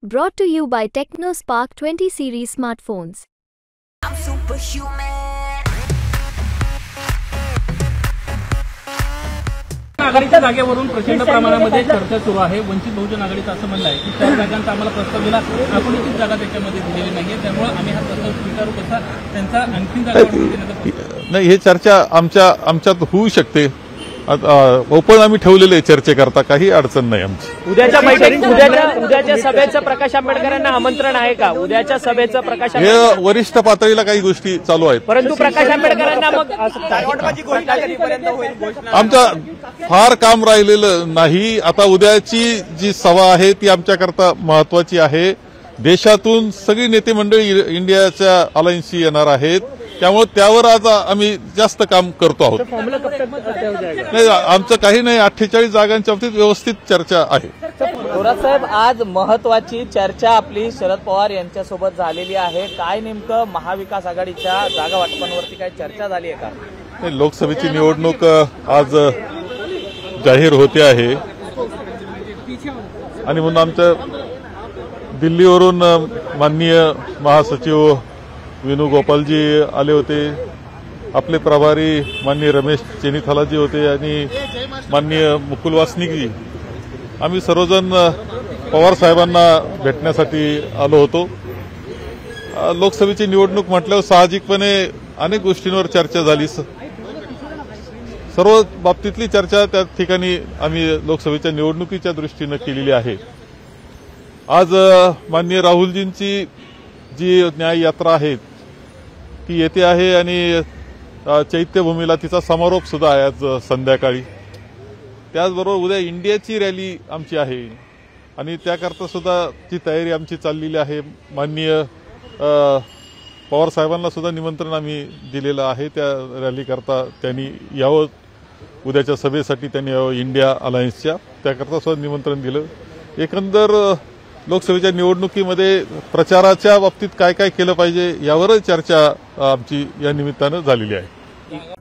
Brought to you by TechnoSpark 20 series smartphones. I'm superhuman. आघाडीच्या जागेवरून प्रचंड प्रमाणामध्ये चर्चा सुरू आहे। वंचित बहुजन आघाडीचं असं म्हणणं आहे की 4 जागांचा आम्हाला प्रस्ताव दिला, आपण एकच जागा त्याच्यामध्ये दिलेली नाहीये, त्यामुळे आम्ही हा प्रस्ताव स्वीकारू कसा त्यांचा आणखी जागा वाढवून देण्याचा नाही, हे चर्चा आमच्यात होऊ शकते। ओपन आम्ही ठेवलेले चर्चेकरता, काही अडचण नाही आमची। उद्याच्या बैठकीत उद्याच्या सभेचं प्रकाश आंबेडकरांना आमंत्रण आहे का? उद्याच्या सभेचं प्रकाश हे वरिष्ठ पातळीला काही गोष्टी चालू आहेत, परंतु प्रकाश आंबेडकरांना मग आमचं फार काम राहिलेलं नाही। आता उद्याची जी सभा आहे ती आमच्याकरता महत्वाची आहे। देशातून सगळी नेते मंडळी इंडियाच्या अलायन्सशी येणार आहेत, त्यामुळे त्यावर आज आम्ही जास्त काम करतो आहोत। नाही, आमचं काही नाही, 48 जागांच्या बाबतीत व्यवस्थित चर्चा आहे। थोरात साहेब, आज महत्वाची चर्चा आपली शरद पवार यांच्यासोबत झालेली आहे। काय नेमकं महाविकास आघाडीच्या जागा वाटपांवरती काय चर्चा झाली आहे का? लोकसभेची निवडणूक आज जाहीर होते आहे आणि म्हणून आमच्या दिल्लीवरून माननीय महासचिव वेणुगोपालजी आले होते, आपले प्रभारी माननीय रमेश चेनीथालाजी होते आणि माननीय मुकुल वासनिकजी, आम्ही सर्वजण पवार साहेबांना भेटण्यासाठी आलो होतो। लोकसभेची निवडणूक म्हटल्यावर साहजिकपणे अनेक गोष्टींवर चर्चा झाली, सर्व बाबतीतली चर्चा त्या ठिकाणी आम्ही लोकसभेच्या निवडणुकीच्या दृष्टीने केलेली आहे। आज माननीय राहुलजींची जी न्याय यात्रा आहे ती येते आहे आणि चैत्यभूमीला तिचा समारोप सुद्धा आहे आज संध्याकाळी। त्याचबरोबर उद्या इंडियाची रॅली आमची आहे आणि त्याकरता सुद्धा ती तयारी आमची चाललेली आहे। माननीय पवार साहेबांना सुद्धा निमंत्रण आम्ही दिलेलं आहे, त्या रॅलीकरता त्यांनी यावं, उद्याच्या सभेसाठी त्यांनी यावं इंडिया अलायन्सच्या, त्याकरता सुद्धा निमंत्रण दिलं। एकंदर लोकसभेच्या निवडणुकीमध्ये प्रचाराच्या बाबतीत काय काय केलं पाहिजे यावरच चर्चा आमची या निमित्तानं झालेली आहे।